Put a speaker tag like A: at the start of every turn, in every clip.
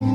A: Hello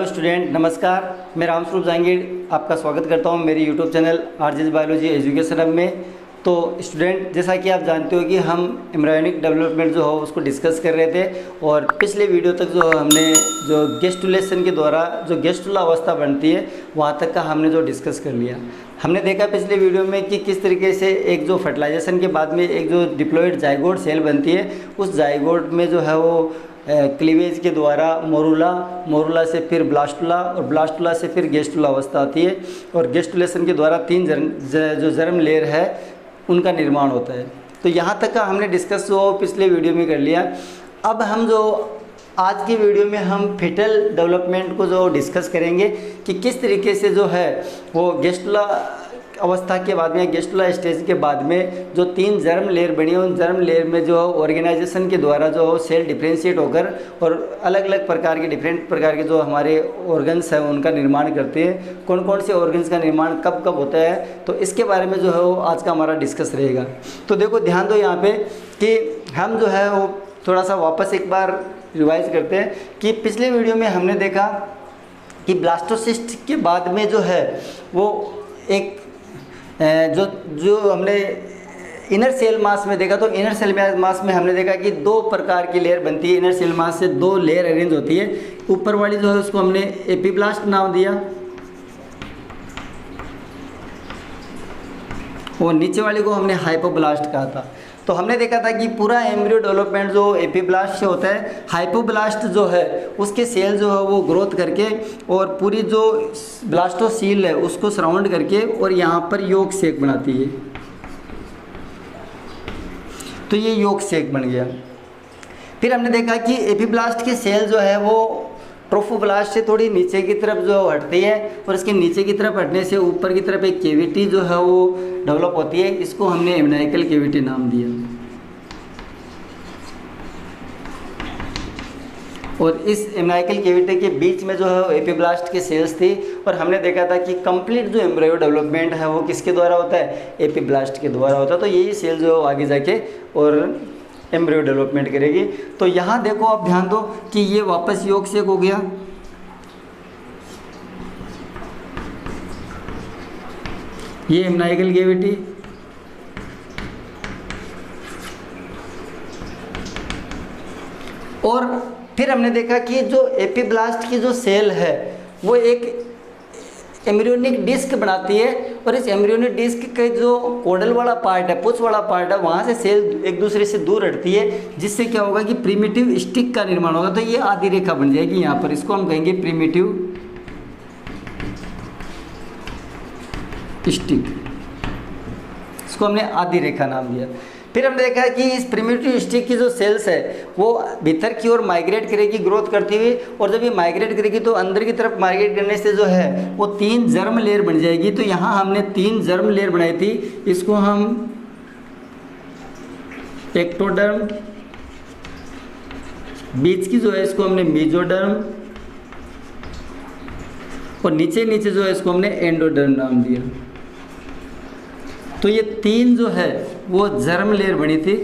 A: student, नमस्कार। मैं रामस्वरूप जहांगीर आपका स्वागत करता हूं मेरे YouTube channel RJS biology education hub में। तो स्टूडेंट, जैसा कि आप जानते हो कि हम एम्ब्रायोनिक डेवलपमेंट जो हो उसको डिस्कस कर रहे थे, और पिछले वीडियो तक जो हमने जो गेस्टुलेशन के द्वारा जो गेस्टुला अवस्था बनती है वहाँ तक का हमने जो डिस्कस कर लिया। हमने देखा पिछले वीडियो में कि किस तरीके से एक जो फर्टिलाइजेशन के बाद में एक जो डिप्लॉयड जाइगोट सेल बनती है, उस जाइगोट में जो है वो क्लीवेज के द्वारा मोरुला से फिर ब्लास्टुला और ब्लास्टुला से फिर गेस्टुला अवस्था आती है, और गेस्टुलेशन के द्वारा तीन जो जर्म लेयर है उनका निर्माण होता है। तो यहाँ तक का हमने डिस्कस जो पिछले वीडियो में कर लिया। अब हम जो आज की वीडियो में हम फिटल डेवलपमेंट को जो डिस्कस करेंगे कि किस तरीके से जो है वो गेस्टुला अवस्था के बाद में, गेस्टुला स्टेज के बाद में जो तीन जर्म लेयर बनी है, उन जर्म लेयर में जो ऑर्गेनाइजेशन के द्वारा जो सेल डिफ्रेंशिएट होकर और अलग अलग प्रकार के डिफरेंट प्रकार के जो हमारे ऑर्गन्स हैं उनका निर्माण करते हैं। कौन कौन से ऑर्गन्स का निर्माण कब कब होता है, तो इसके बारे में जो है वो आज का हमारा डिस्कस रहेगा। तो देखो, ध्यान दो यहाँ पे कि हम जो है वो थोड़ा सा वापस एक बार रिवाइज करते हैं कि पिछले वीडियो में हमने देखा कि ब्लास्टोसिस्ट के बाद में जो है वो एक जो हमने इनर सेल मास में देखा, तो इनर सेल मास में हमने देखा कि दो प्रकार की लेयर बनती है। इनर सेल मास से दो लेयर अरेंज होती है। ऊपर वाली जो है उसको हमने एपीब्लास्ट नाम दिया, और नीचे वाली को हमने हाइपोब्लास्ट कहा था। तो हमने देखा था कि पूरा एम्ब्रियो डेवलपमेंट जो एपीब्लास्ट से होता है, हाइपोब्लास्ट जो है उसके सेल जो है वो ग्रोथ करके और पूरी जो ब्लास्टोसील है उसको सराउंड करके और यहाँ पर योग सेक बनाती है। तो ये योग सेक बन गया। फिर हमने देखा कि एपीब्लास्ट के सेल जो है वो ट्रोफोब्लास्ट से थोड़ी नीचे की तरफ जो हटती है, और इसके नीचे की तरफ हटने से ऊपर की तरफ एक कैविटी जो है वो डेवलप होती है। इसको हमने एमनाइकल कैविटी नाम दिया। और इस एमनाइकल कैविटी के बीच में जो है एपीब्लास्ट के सेल्स थी, और हमने देखा था कि कंप्लीट जो एम्ब्रियो डेवलपमेंट है वो किसके द्वारा होता है, एपीब्लास्ट के द्वारा होता है। तो यही सेल जो आगे जाके और एम्ब्रियो डेवलपमेंट करेगी। तो यहाँ देखो, आप ध्यान दो कि ये वापस योग सेक हो गया, ये एमनाइकल कैविटी, और फिर हमने देखा कि जो एपीब्लास्ट की जो सेल है वो एक एम्ब्रियोनिक डिस्क बनाती है, और इस एम्ब्रियोनिक डिस्क के जो कोडल वाला पार्ट है, पुछ वाला पार्ट है, वहाँ से सेल एक दूसरे से दूर हटती है, जिससे क्या होगा कि प्रिमिटिव स्टिक का निर्माण होगा। तो ये आधी रेखा बन जाएगी यहाँ पर, इसको हम कहेंगे प्रिमिटिव स्टिक। इसको हमने आधी रेखा नाम दिया। फिर हमने देखा कि इस प्रिमिटिव स्टिक की जो सेल्स है वो भीतर की ओर माइग्रेट करेगी ग्रोथ करती हुई, और जब ये माइग्रेट करेगी तो अंदर की तरफ माइग्रेट करने से जो है वो तीन जर्म लेयर बन जाएगी। तो यहाँ हमने तीन जर्म लेयर बनाई थी, इसको हम एक्टोडर्म, बीच की जो है इसको हमने मेसोडर्म, और नीचे नीचे जो है इसको हमने एंडोडर्म नाम दिया। तो ये तीन जो है वो जर्म लेयर बनी थी,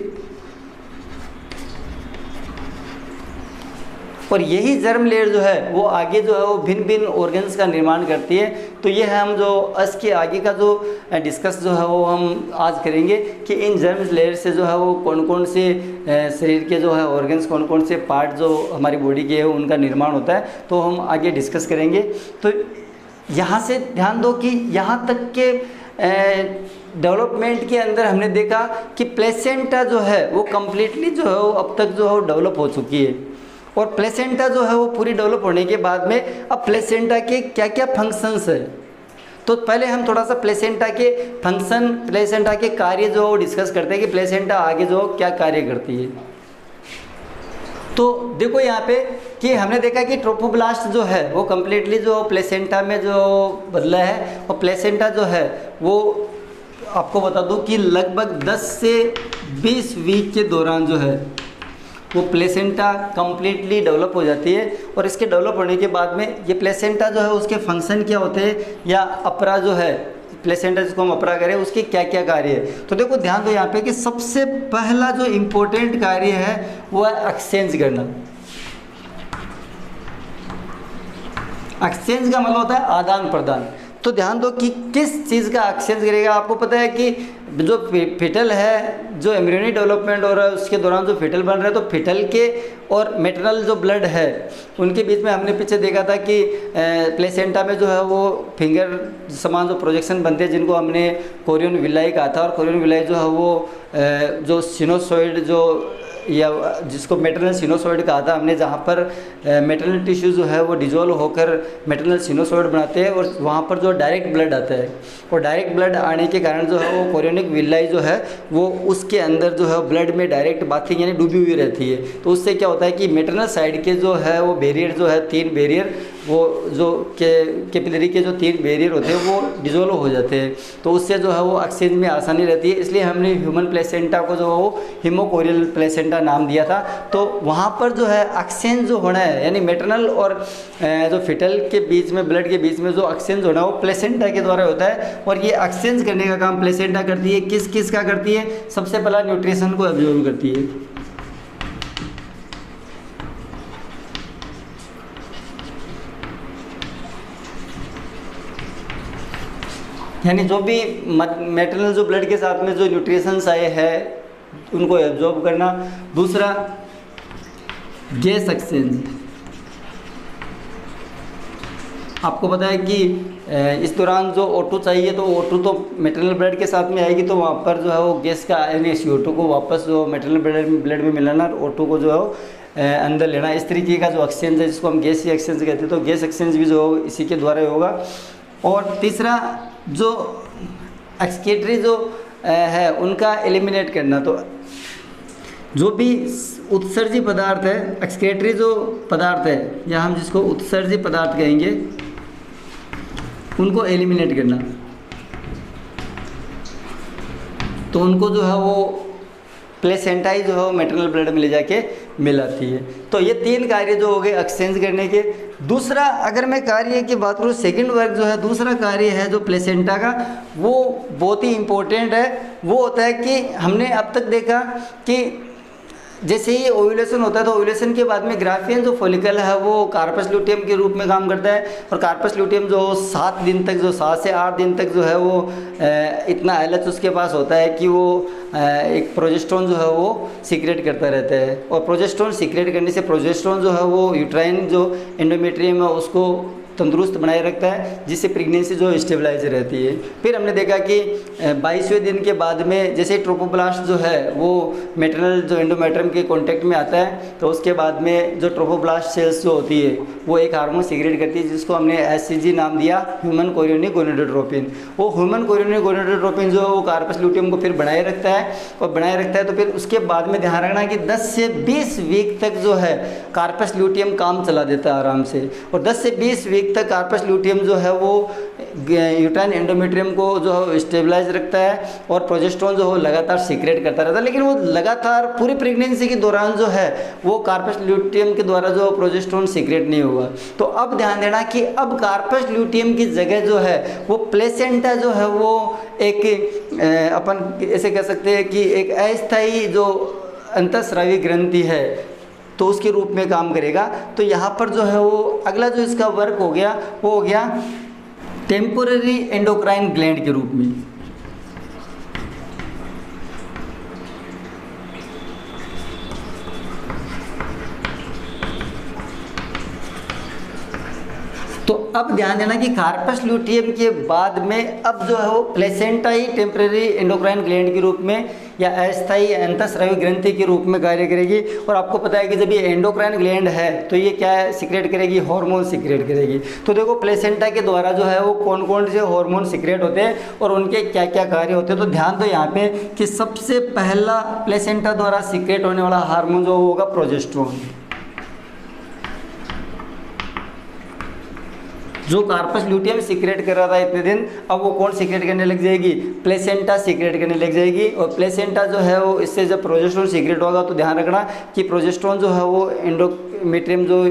A: और यही जर्म लेयर जो है वो आगे जो है वो भिन्न भिन्न ऑर्गन्स का निर्माण करती है। तो ये है हम जो इसके आगे का जो डिस्कस जो है वो हम आज करेंगे कि इन जर्म लेयर से जो है वो कौन कौन से शरीर के जो है ऑर्गन्स, कौन कौन से पार्ट जो हमारी बॉडी के है उनका निर्माण होता है। तो हम आगे डिस्कस करेंगे। तो यहाँ से ध्यान दो कि यहाँ तक के डेवलपमेंट के अंदर हमने देखा कि प्लेसेंटा जो है वो कम्प्लीटली जो है वो अब तक जो है वो डेवलप हो चुकी है, और प्लेसेंटा जो है वो पूरी डेवलप होने के बाद में अब प्लेसेंटा के क्या क्या फंक्शंस है। तो पहले हम थोड़ा सा प्लेसेंटा के फंक्शन, प्लेसेंटा के कार्य जो डिस्कस करते हैं कि प्लेसेंटा आगे जो क्या कार्य करती है। तो देखो यहाँ पे कि हमने देखा कि ट्रोफोब्लास्ट जो है वो कम्प्लीटली जो प्लेसेंटा में जो बदला है, और प्लेसेंटा जो है वो आपको बता दूं कि लगभग 10 से 20 वीक के दौरान जो है वो प्लेसेंटा कम्प्लीटली डेवलप हो जाती है। और इसके डेवलप होने के बाद में ये प्लेसेंटा जो है उसके फंक्शन क्या होते हैं, या अपरा जो है प्लेसेंटा जिसको हम अपरा करें उसके क्या क्या कार्य है। तो देखो ध्यान दो यहाँ पे कि सबसे पहला जो इम्पोर्टेंट कार्य है वो है एक्सचेंज करना। एक्सचेंज का मतलब होता है आदान प्रदान। तो ध्यान दो कि किस चीज़ का एक्सचेंज करेगा। आपको पता है कि जो फिटल है, जो एम्ब्रियोनिक डेवलपमेंट हो रहा है उसके दौरान जो फिटल बन रहा है, तो फिटल के और मैटरनल जो ब्लड है उनके बीच में हमने पीछे देखा था कि प्लेसेंटा में जो है वो फिंगर समान जो प्रोजेक्शन बनते हैं जिनको हमने कोरियन विलाई कहा था। और कोरियन विलाई जो है वो जो सिनोसॉइड जो या जिसको मैटरनल सिनोसॉइड कहा था हमने, जहाँ पर मैटरनल टिश्यू जो है वो डिजोल्व होकर मैटरनल सिनोसॉइड बनाते हैं और वहाँ पर जो डायरेक्ट ब्लड आता है, और डायरेक्ट ब्लड आने के कारण जो है वो कोरियोनिक विलाई जो है वो उसके अंदर जो है ब्लड में डायरेक्ट बाथिंग यानी डूबी हुई रहती है। तो उससे क्या होता है कि मैटरनल साइड के जो है वो बैरियर जो है 3 बैरियर, वो जो कैपिलरी के जो 3 बैरियर होते हैं वो डिजोल्व हो जाते हैं। तो उससे जो है वो एक्सचेंज में आसानी रहती है। इसलिए हमने ह्यूमन प्लेसेंटा को जो है वो हीमोकोरियल प्लेसेंटा नाम दिया था। तो वहाँ पर जो है एक्सचेंज जो होना है यानी मैटरनल और जो फिटल के बीच में ब्लड के बीच में जो एक्सचेंज होना है वो प्लेसेंटा के द्वारा होता है। और ये एक्सचेंज करने का काम प्लेसेंटा करती है। किस किस का करती है? सबसे पहला न्यूट्रिशन को एब्जॉर्ब करती है। यानी जो भी मैटरनल जो ब्लड के साथ में जो न्यूट्रिशंस आए हैं उनको एब्जॉर्ब करना। दूसरा गैस एक्सचेंज। आपको पता है कि इस दौरान जो O2 चाहिए तो O2 तो मैटरनल ब्लड के साथ में आएगी, तो वहाँ पर जो है वो गैस का यानी CO2 को वापस जो मैटरनल ब्लड में मिलाना और O2 को जो है वो अंदर लेना। इस तरीके का जो एक्सचेंज है जिसको हम गैस एक्सचेंज कहते हैं, तो गैस एक्सचेंज भी जो इसी के द्वारा होगा। और तीसरा जो एक्सक्रीटरी जो है उनका एलिमिनेट करना। तो जो भी उत्सर्जी पदार्थ है, एक्सक्रीटरी जो पदार्थ है या हम जिसको उत्सर्जी पदार्थ कहेंगे, उनको एलिमिनेट करना। तो उनको जो है वो प्लेसेंटा ही जो है वो मैटरनल ब्लड में ले जाके मिलाती है। तो ये 3 कार्य जो हो गए एक्सचेंज करने के। दूसरा अगर मैं कार्य की बात करूँ, सेकंड वर्क जो है दूसरा कार्य है जो प्लेसेंटा का, वो बहुत ही इम्पोर्टेंट है। वो होता है कि हमने अब तक देखा कि जैसे ही ओव्यूलेशन होता है तो ओव्यूलेशन के बाद में ग्राफियन जो फॉलिकल है वो कार्पस ल्यूटियम के रूप में काम करता है। और कार्पस ल्यूटियम जो 7 दिन तक, जो 7 से 8 दिन तक जो है वो इतना एलएच उसके पास होता है कि वो एक प्रोजेस्टेरोन जो है वो सीक्रेट करता रहता है। और प्रोजेस्टेरोन सीक्रेट करने से प्रोजेस्टेरोन जो है वो यूट्राइन जो एंडोमेट्रियम है उसको तंदुरुस्त बनाए रखता है, जिससे प्रेगनेंसी जो स्टेबलाइज रहती है। फिर हमने देखा कि 22वें दिन के बाद में जैसे ट्रोफोब्लास्ट जो है वो मैटरनल जो एंडोमेट्रियम के कांटेक्ट में आता है, तो उसके बाद में जो ट्रोफोब्लास्ट सेल्स जो होती है वो एक हार्मोन सीक्रेट करती है जिसको हमने HCG नाम दिया, ह्यूमन कोरियोनिक गोनाडोट्रोपिन। वो ह्यूमन कोरियोनिक गोनाडोट्रोपिन जो वो कार्पस ल्यूटियम को फिर बनाए रखता है, और बनाए रखता है तो फिर उसके बाद में ध्यान रखना कि 10 से 20 वीक तक जो है कार्पस ल्यूटियम काम चला देता है आराम से। और 10 से 20 वीक तक कार्पस ल्यूटियम जो है वो यूट्राइन एंडोमेट्रियम को जो है स्टेबलाइज रखता है और प्रोजेस्टेरोन जो है लगातार सीक्रेट करता रहता है। लेकिन वो लगातार पूरी प्रेगनेंसी के दौरान जो है वो कार्पस ल्यूटियम के द्वारा जो प्रोजेस्टेरोन सीक्रेट नहीं होगा। तो अब ध्यान देना कि अब कार्पस ल्यूटियम की जगह जो है वो प्लेसेंटा जो है वो एक अपन ऐसे कह सकते हैं कि एक अस्थायी जो अंतःस्रावी ग्रंथि है तो उसके रूप में काम करेगा। तो यहाँ पर जो है वो अगला जो इसका वर्क हो गया वो हो गया टेम्पोररी एंडोक्राइन ग्लैंड के रूप में। तो अब ध्यान देना कि कार्पस ल्यूटियम के बाद में अब जो है वो प्लेसेंटा ही टेम्परेरी एंडोक्राइन ग्लैंड के रूप में या अस्थायी अंतःस्रावी ग्रंथि के रूप में कार्य करेगी। और आपको पता है कि जब ये एंडोक्राइन ग्लैंड है तो ये क्या है, सीक्रेट करेगी, हार्मोन सीक्रेट करेगी। तो देखो प्लेसेंटा के द्वारा जो है वो कौन कौन से हार्मोन सीक्रेट होते हैं और उनके क्या क्या कार्य होते हैं। तो ध्यान दो यहाँ पे कि सबसे पहला प्लेसेंटा द्वारा सीक्रेट होने वाला हार्मोन जो होगा प्रोजेस्टेरोन। जो कार्पस ल्यूटियम सीक्रेट कर रहा था इतने दिन, अब वो कौन सीक्रेट करने लग जाएगी, प्लेसेंटा सीक्रेट करने लग जाएगी। और प्लेसेंटा जो है वो इससे जब प्रोजेस्टेरोन सीक्रेट होगा तो ध्यान रखना कि प्रोजेस्टेरोन जो है वो एंडोमेट्रियम जो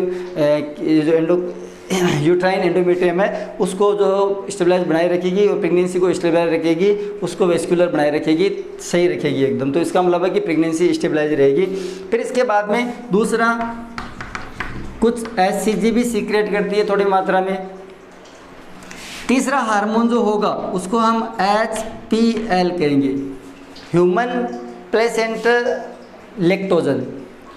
A: यूट्राइन एंडोमेट्रियम है उसको जो स्टेबलाइज बनाए रखेगी और प्रेगनेंसी को स्टेबलाइज रखेगी, उसको वेस्कुलर बनाए रखेगी, सही रखेगी एकदम। तो इसका मतलब है कि प्रेगनेंसी स्टेबलाइज रहेगी। फिर इसके बाद में दूसरा, कुछ HCG भी सीक्रेट करती है थोड़ी मात्रा में। तीसरा हार्मोन जो होगा उसको हम HPL कहेंगे, human placental lactogen.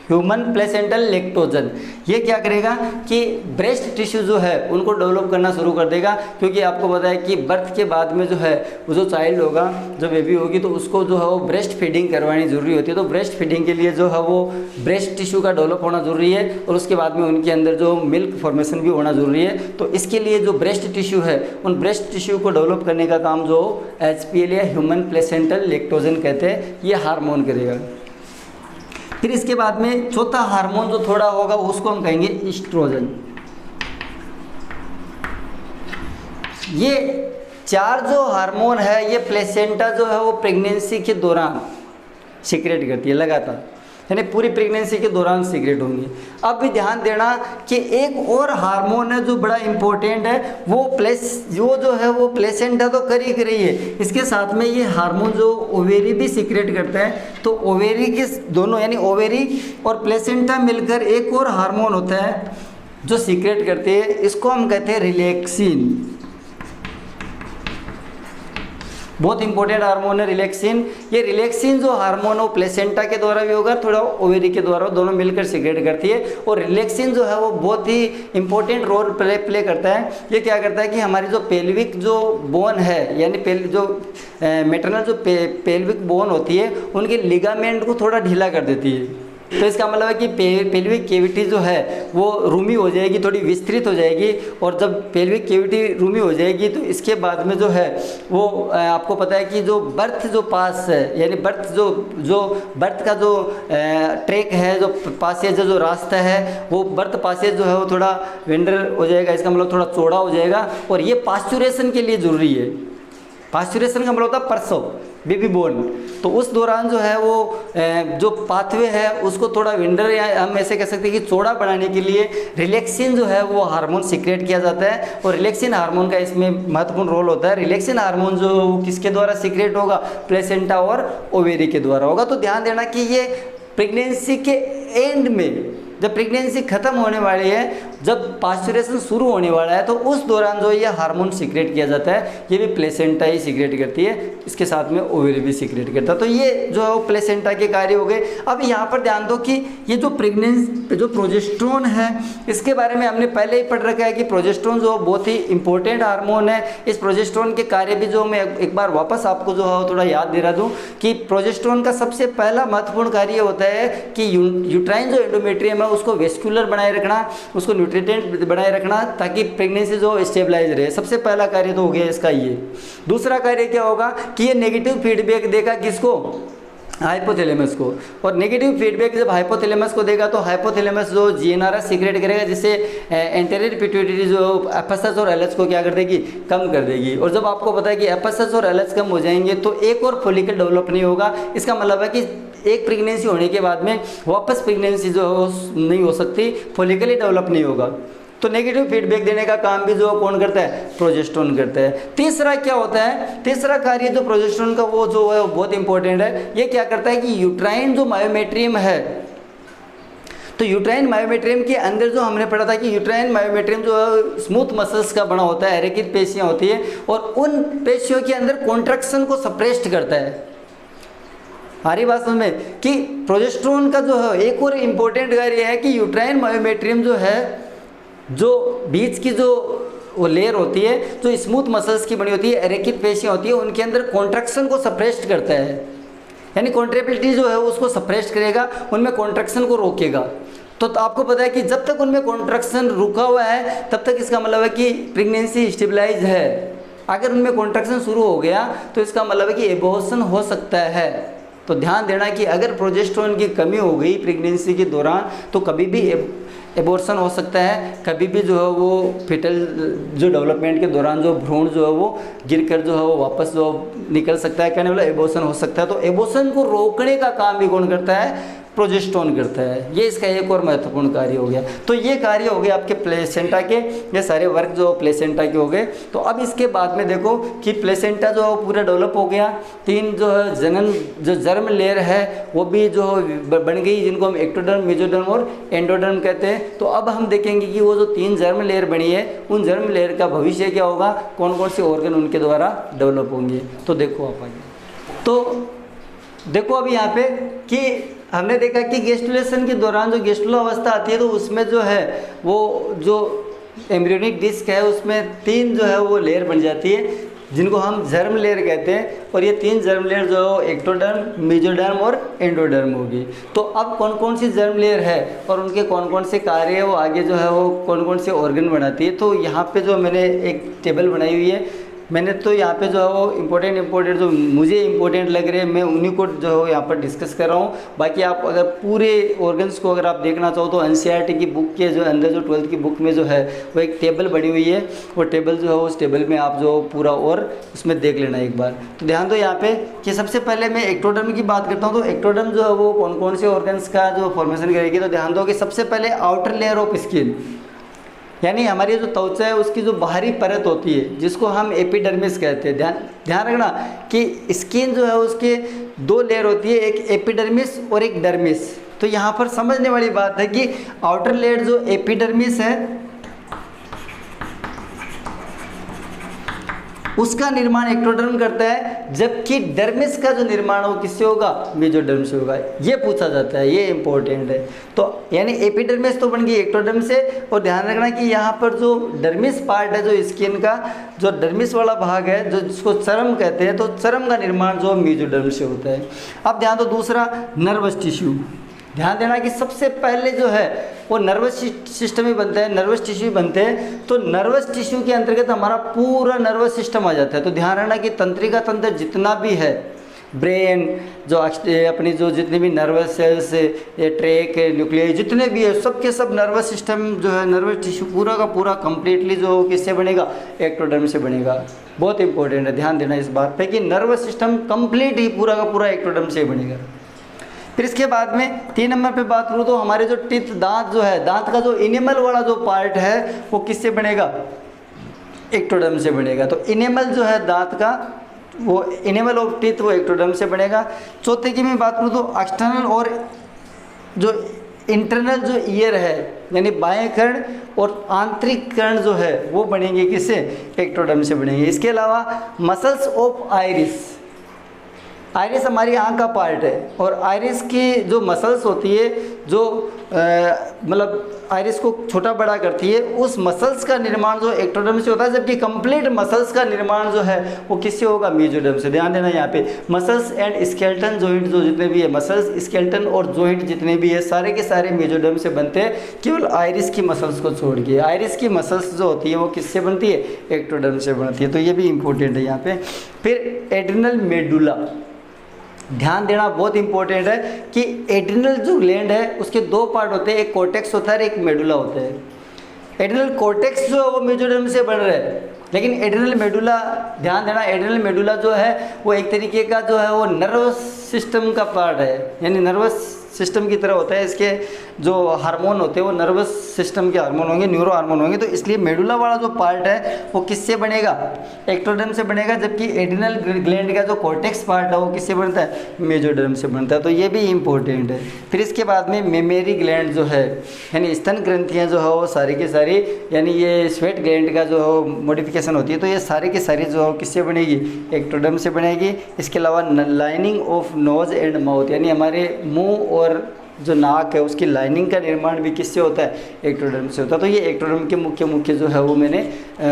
A: Human placental lactogen ये क्या करेगा कि ब्रेस्ट टिश्यू जो है उनको डेवलप करना शुरू कर देगा, क्योंकि आपको पता है कि बर्थ के बाद में जो है वो जो चाइल्ड होगा, जो बेबी होगी, तो उसको जो है वो ब्रेस्ट फीडिंग करवानी ज़रूरी होती है। तो ब्रेस्ट फीडिंग के लिए जो है वो ब्रेस्ट टिश्यू का डेवलप होना ज़रूरी है और उसके बाद में उनके अंदर जो मिल्क फॉर्मेशन भी होना ज़रूरी है। तो इसके लिए जो ब्रेस्ट टिश्यू है उन ब्रेस्ट टिश्यू को डेवलप करने का काम जो HPL या ह्यूमन प्लेसेंटल लैक्टोजन कहते हैं, ये हार्मोन करेगा। फिर इसके बाद में चौथा हार्मोन जो थोड़ा होगा उसको हम कहेंगे ईस्ट्रोजन। ये चार जो हार्मोन है ये प्लेसेंटा जो है वो प्रेगनेंसी के दौरान सीक्रेट करती है लगातार, यानी पूरी प्रेगनेंसी के दौरान सीक्रेट होंगी। अब भी ध्यान देना कि एक और हार्मोन है जो बड़ा इंपॉर्टेंट है, वो जो है वो प्लेसेंटा तो कर ही रही है, इसके साथ में ये हार्मोन जो ओवेरी भी सीक्रेट करता है। तो ओवेरी के दोनों यानी ओवेरी और प्लेसेंटा मिलकर एक और हार्मोन होता है जो सीक्रेट करते हैं, इसको हम कहते हैं रिलैक्सिन। बहुत इंपॉर्टेंट हार्मोन है रिलैक्सिन। ये रिलैक्सिन जो हार्मोन है वो प्लेसेंटा के द्वारा भी होगा, थोड़ा ओवेरी के द्वारा, दोनों मिलकर सीक्रेट करती है। और रिलैक्सिन जो है वो बहुत ही इंपॉर्टेंट रोल प्ले करता है। ये क्या करता है कि हमारी जो पेल्विक जो बोन है, यानी जो मैटरनल जो पेल्विक बोन होती है उनके लिगामेंट को थोड़ा ढीला कर देती है। तो इसका मतलब है कि पेल्विक कैविटी जो है वो रूमी हो जाएगी, थोड़ी विस्तृत हो जाएगी। और जब पेल्विक कैविटी रूमी हो जाएगी तो इसके बाद में जो है वो आपको पता है कि जो बर्थ जो पास है, यानी बर्थ जो बर्थ का जो ट्रैक है, जो पासेज जो रास्ता है, वो बर्थ पासेज जो है वो थोड़ा वेंडर हो जाएगा, इसका मतलब थोड़ा चौड़ा हो जाएगा। और ये पास्चुरेशन के लिए ज़रूरी है। पास्चुरेशन का मतलब होता है प्रसव, बेबी बोर्न। तो उस दौरान जो है वो जो पाथवे है उसको थोड़ा विंडर या हम ऐसे कह सकते हैं कि चौड़ा बनाने के लिए रिलैक्सिन जो है वो हार्मोन सीक्रेट किया जाता है। और रिलैक्सिन हार्मोन का इसमें महत्वपूर्ण रोल होता है। रिलैक्सिन हार्मोन जो किसके द्वारा सीक्रेट होगा, प्लेसेंटा और ओवेरी के द्वारा होगा। तो ध्यान देना कि ये प्रेगनेंसी के एंड में, जब प्रेगनेंसी खत्म होने वाली है, जब पास्चुरेशन शुरू होने वाला है, तो उस दौरान जो ये हार्मोन सीक्रेट किया जाता है, ये भी प्लेसेंटा ही सीक्रेट करती है, इसके साथ में ओवेरी भी सीक्रेट करता है। तो ये जो है वो प्लेसेंटा के कार्य हो गए। अब यहाँ पर ध्यान दो कि ये जो जो प्रोजेस्टेरोन है इसके बारे में हमने पहले ही पढ़ रखा है कि प्रोजेस्टेरोन जो बहुत ही इंपॉर्टेंट हार्मोन है। इस प्रोजेस्टेरोन के कार्य भी जो मैं एक बार वापस आपको जो है थोड़ा याद दिला दूँ कि प्रोजेस्टेरोन का सबसे पहला महत्वपूर्ण कार्य होता है कि यूट्राइन जो एंडोमेट्रियम है उसको वेस्कुलर बनाए रखना, उसको न्यूट्रिएंट बनाए रखना, ताकि प्रेगनेंसी जो स्टेबलाइज रहे। सबसे पहला कार्य तो हो गया इसका ये। दूसरा कार्य क्या होगा कि ये नेगेटिव फीडबैक देगा किसको, हाइपोथैलेमस को। और नेगेटिव फीडबैक जब हाइपोथैलेमस को देगा तो हाइपोथैलेमस जो GnRH सीक्रेट करेगा, जिससे एंटेरियर पिट्यूटरी जो FSH और LH को क्या कर देगी, कम कर देगी। और जब आपको पता है कि FSH और LH कम हो जाएंगे तो एक और फॉलिकल डेवलप नहीं होगा। इसका मतलब है कि एक प्रेगनेंसी होने के बाद में वापस प्रेगनेंसी जो नहीं हो सकती, फॉलिकल ही डेवलप नहीं होगा। तो नेगेटिव फीडबैक देने का काम भी जो कौन करता है, प्रोजेस्टेरोन करता है। तीसरा क्या होता है, तीसरा कार्य जो प्रोजेस्टेरोन का वो जो है वो बहुत इंपॉर्टेंट है। ये क्या करता है कि यूट्राइन जो मायोमेट्रियम है, तो यूट्राइन मायोमेट्रियम के अंदर जो हमने पढ़ा था कि यूट्राइन मायोमेट्रियम जो है स्मूथ मसल्स का बना होता है, एरेकिड पेशियाँ होती है, और उन पेशियों के अंदर कॉन्ट्रैक्शन को सप्रेस्ड करता है। हमारी बात समझ में कि प्रोजेस्टेरोन का जो है एक और इम्पोर्टेंट कार्य है कि यूट्राइन मायोमेट्रियम जो है, जो बीच की जो वो लेयर होती है, जो स्मूथ मसल्स की बनी होती है, एरेकिड पेशियाँ होती है, उनके अंदर कॉन्ट्रैक्शन को सप्रेस्ड करता है। यानी कॉन्ट्रेक्टिलिटी जो है उसको सप्रेस्ड करेगा, उनमें कॉन्ट्रैक्शन को रोकेगा। तो आपको पता है कि जब तक उनमें कॉन्ट्रैक्शन रुका हुआ है तब तक इसका मतलब है कि प्रेगनेंसी स्टेबलाइज है। अगर उनमें कॉन्ट्रैक्शन शुरू हो गया तो इसका मतलब है कि एबॉर्शन हो सकता है। तो ध्यान देना कि अगर प्रोजेस्टेरोन की कमी हो गई प्रेगनेंसी के दौरान तो कभी भी एबॉर्शन हो सकता है, कभी भी जो है वो फिटल जो डेवलपमेंट के दौरान जो भ्रूण जो है वो गिरकर जो है वो वापस जो निकल सकता है, कहने वाला एबॉर्शन हो सकता है। तो एबॉर्शन को रोकने का काम भी कौन करता है? प्रोजेस्टेरोन करता है। ये इसका एक और महत्वपूर्ण कार्य हो गया। तो ये कार्य हो गए आपके प्लेसेंटा के, ये सारे वर्क जो प्लेसेंटा के हो गए। तो अब इसके बाद में देखो कि प्लेसेंटा जो है वो पूरा डेवलप हो गया, 3 जो है जनन जो जर्म लेयर है वो भी जो बन गई, जिनको हम एक्टोडर्म, मेसोडर्म और एंडोडर्म कहते हैं। तो अब हम देखेंगे कि वो जो 3 जर्म लेयर बनी है, उन जर्म लेयर का भविष्य क्या होगा, कौन कौन से ऑर्गन उनके द्वारा डेवलप होंगे। तो देखो आप आगे, तो देखो अभी यहाँ पे कि हमने देखा कि गेस्टुलेशन के दौरान जो गेस्टुला अवस्था आती है तो उसमें जो है वो जो एम्ब्रियोनिक डिस्क है उसमें 3 जो है वो लेयर बन जाती है, जिनको हम जर्म लेयर कहते हैं। और ये 3 जर्म लेयर जो है एक्टोडर्म, मेसोडर्म और एंडोडर्म होगी। तो अब कौन कौन सी जर्म लेयर है और उनके कौन कौन से कार्य है, वो आगे जो है वो कौन कौन से ऑर्गन बनाती है। तो यहाँ पे जो मैंने एक टेबल बनाई हुई है, मैंने तो यहाँ पे जो है वो इम्पोर्टेंट जो मुझे इम्पोर्टेंट लग रहे हैं मैं उन्हीं को जो है यहाँ पर डिस्कस कर रहा हूँ। बाकी आप अगर पूरे ऑर्गन्स को अगर आप देखना चाहो तो एनसीईआरटी की बुक के जो अंदर जो 12th की बुक में जो है वो एक टेबल बनी हुई है, वो टेबल जो है उस टेबल में आप जो पूरा और उसमें देख लेना एक बार। तो ध्यान दो यहाँ पे कि सबसे पहले मैं एक्टोडर्म की बात करता हूँ। तो एक्टोडर्म जो है वो कौन कौन से ऑर्गन्स का जो फॉर्मेशन करेगी। तो ध्यान दो कि सबसे पहले आउटर लेयर ऑफ स्किन, यानी हमारी जो त्वचा है उसकी जो बाहरी परत होती है जिसको हम एपिडर्मिस कहते हैं। ध्यान रखना कि स्किन जो है उसके 2 लेयर होती है, एक एपिडर्मिस और एक डर्मिस। तो यहाँ पर समझने वाली बात है कि आउटर लेयर जो एपिडर्मिस है उसका निर्माण एक्टोडर्म करता है, जबकि डर्मिस का जो निर्माण वो किससे होगा, मेसोडर्म से होगा। ये पूछा जाता है, ये इंपॉर्टेंट है। तो यानी एपिडर्मिस तो बन गई एक्टोडर्म से। और ध्यान रखना कि यहाँ पर जो डर्मिस पार्ट है जो स्किन का, जो डर्मिस वाला भाग है जो जिसको चर्म कहते हैं, तो चर्म का निर्माण जो मेसोडर्म से होता है। अब ध्यान दो दूसरा नर्वस टिश्यू। ध्यान देना कि सबसे पहले जो है वो नर्वस सिस्टम ही बनता है, नर्वस टिश्यू बनते हैं। तो नर्वस टिश्यू के अंतर्गत हमारा पूरा नर्वस सिस्टम आ जाता है। तो ध्यान रखना कि तंत्रिका तंत्र जितना भी है, ब्रेन जो अपनी जो जितने भी नर्वस सेल्स, ट्रैक, न्यूक्लियस जितने भी है, सबके सब नर्वस सिस्टम जो है, नर्वस टिश्यू पूरा का पूरा कंप्लीटली जो किससे बनेगा, एक्टोडर्म से बनेगा। बहुत इंपॉर्टेंट है, ध्यान देना इस बात पे कि नर्वस सिस्टम कंप्लीट ही पूरा का पूरा एक्टोडर्म से बनेगा। फिर इसके बाद में 3 नंबर पे बात करूँ तो हमारे जो टीथ, दांत जो है, दांत का जो इनेमल वाला जो पार्ट है वो किससे बनेगा, एक्टोडर्म से बनेगा। तो इनेमल जो है दांत का, वो इनेमल ऑफ टीथ वो एक्टोडर्म से बनेगा। चौथे की मैं बात करूँ तो एक्सटर्नल और जो इंटरनल जो ईयर है, यानी बाएं कर्ण और आंतरिक कर्ण जो है वो बनेंगे किससे, एक्टोडर्म से बनेंगे। इसके अलावा मसल्स ऑफ आइरिस, आइरिस हमारी आँख का पार्ट है और आइरिस की जो मसल्स होती है जो मतलब आइरिस को छोटा बड़ा करती है, उस मसल्स का निर्माण जो एक्टोडर्म से होता है, जबकि कंप्लीट मसल्स का निर्माण जो है वो किससे होगा, मेसोडर्म से। ध्यान देना यहाँ पे मसल्स एंड स्केलेटन जॉइंट जो जितने भी है, मसल्स, स्केलेटन और जॉइंट जितने भी है सारे के सारे मेसोडर्म से बनते हैं, केवल आइरिस की मसल्स को छोड़ के। आइरिस की मसल्स जो होती है वो किससे बनती है, एक्टोडर्म से बनती है। तो ये भी इंपॉर्टेंट है यहाँ पे। फिर एड्रिनल मेडुला, ध्यान देना बहुत इंपॉर्टेंट है कि एड्रिनल जो ग्लैंड है उसके 2 पार्ट होते हैं, एक कॉर्टेक्स होता है और एक मेडुला होता है। एड्रिनल कॉर्टेक्स जो है वो मेसोडर्म से बन रहा है, लेकिन एड्रिनल मेडुला, ध्यान देना एड्रिनल मेडुला जो है वो एक तरीके का जो है वो नर्वस सिस्टम का पार्ट है, यानी नर्वस सिस्टम की तरह होता है। इसके जो हार्मोन होते हैं वो नर्वस सिस्टम के हार्मोन होंगे, न्यूरो हार्मोन होंगे। तो इसलिए मेडुला वाला जो पार्ट है वो किससे बनेगा, एक्टोडर्म से बनेगा, जबकि एड्रिनल ग्लैंड का जो कॉर्टेक्स पार्ट है वो किससे बनता है, मेसोडर्म से बनता है। तो ये भी इंपॉर्टेंट है। फिर इसके बाद में मेमेरी ग्लैंड जो है, यानी स्तन ग्रंथियाँ जो है वो सारी की सारी, यानी ये स्वेट ग्लैंड का जो है मॉडिफिकेशन होती है, तो ये सारी की सारी जो है किससे बनेगी, एक्टोडर्म से बनेगी। इसके अलावा lining of nose and mouth, यानी हमारे मुंह और जो नाक है उसकी लाइनिंग का निर्माण भी किससे होता है, एक्टोडर्म से होता है। तो ये एक्टोडर्म के मुख्य जो है वो मैंने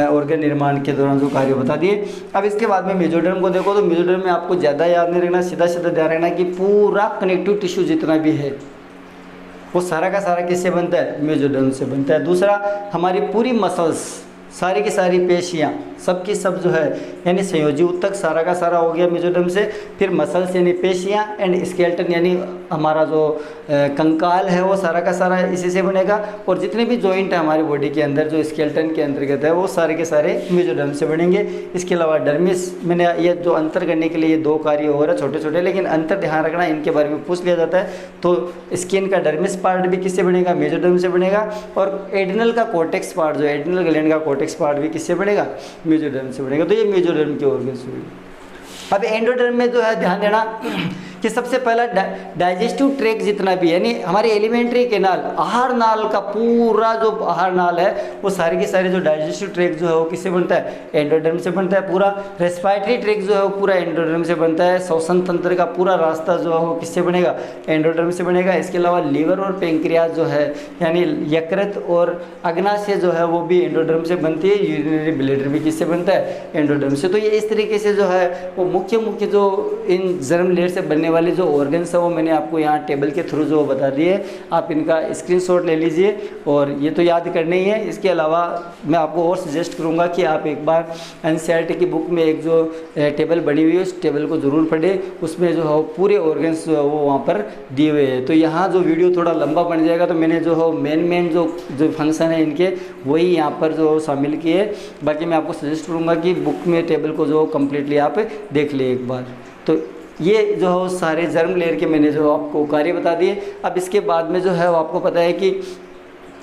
A: ऑर्गन निर्माण के दौरान जो कार्य बता दिए। अब इसके बाद में मेसोडर्म को देखो, तो मेसोडर्म में आपको ज़्यादा याद नहीं रखना, सीधा सीधा ध्यान रखना कि पूरा कनेक्टिव टिश्यू जितना भी है वो सारा का सारा किससे बनता है, मेसोडर्म से बनता है। दूसरा, हमारी पूरी मसल्स, सारी की सारी पेशियाँ सब की सब जो है यानी संयोजी ऊतक सारा का सारा हो गया मेसोडर्म से। फिर मसल्स यानी पेशियाँ एंड स्केलेटन यानी हमारा जो कंकाल है वो सारा का सारा इसी से बनेगा। और जितने भी जॉइंट है हमारी बॉडी के अंदर जो स्केलेटन के अंतर्गत है वो सारे के सारे मेसोडर्म से बनेंगे। इसके अलावा डर्मिस, मैंने ये जो अंतर करने के लिए ये 2 कार्य हो रहा है छोटे छोटे, लेकिन अंतर ध्यान रखना, इनके बारे में पूछ लिया जाता है। तो स्किन का डर्मिस पार्ट भी किससे बनेगा? मेसोडर्म से बनेगा। और एडिनल का कोर्टेक्स पार्ट, जो एडिनल ग्लैंड का कोर्टेक्स पार्ट भी किससे बनेगा? मेसोडर्म से बनेगा। तो ये मेसोडर्म के ऑर्गन्स हुए। अब एंडोडर्म में जो है ध्यान देना कि सबसे पहला डाइजेस्टिव ट्रैक्ट जितना भी यानी हमारी एलिमेंट्री कैनाल, आहार नाल का पूरा जो आहार नाल है वो सारी की सारी जो डाइजेस्टिव ट्रैक्ट जो है वो किससे बनता है? एंडोडर्म से बनता है। पूरा रेस्पिरेटरी ट्रैक्ट जो है वो पूरा एंडोडर्म से बनता है। श्वसन तंत्र का पूरा रास्ता जो है वो किससे बनेगा? एंडोडर्म से बनेगा। इसके अलावा लीवर और पेंक्रियाज जो है यानी यकृत और अग्नाशय जो है वो भी एंडोडर्म से बनती है। यूरिनरी ब्लैडर भी किससे बनता है? एंडोडर्म से। तो ये इस तरीके से जो है वो मुख्य जो इन जर्म लेयर से बनने वाले जो ऑर्गन्स है वो मैंने आपको यहाँ टेबल के थ्रू जो बता दिए। आप इनका स्क्रीनशॉट ले लीजिए और ये तो याद करना ही है। इसके अलावा मैं आपको और सजेस्ट करूँगा कि आप एक बार एनसीईआरटी की बुक में एक जो टेबल बनी हुई है उस टेबल को ज़रूर पढ़ें। उसमें जो है पूरे ऑर्गन्स जो है वो वहाँ पर दिए हुए हैं। तो यहाँ जो वीडियो थोड़ा लंबा बन जाएगा तो मैंने जो है मेन जो फंक्शन है इनके वही यहाँ पर जो शामिल किए। बाकी मैं आपको सजेस्ट करूँगा कि बुक में टेबल को जो कम्प्लीटली आप देख ले एक बार। तो ये जो है सारे जर्म लेयर के मैंने जो आपको कार्य बता दिए। अब इसके बाद में जो है वो आपको पता है कि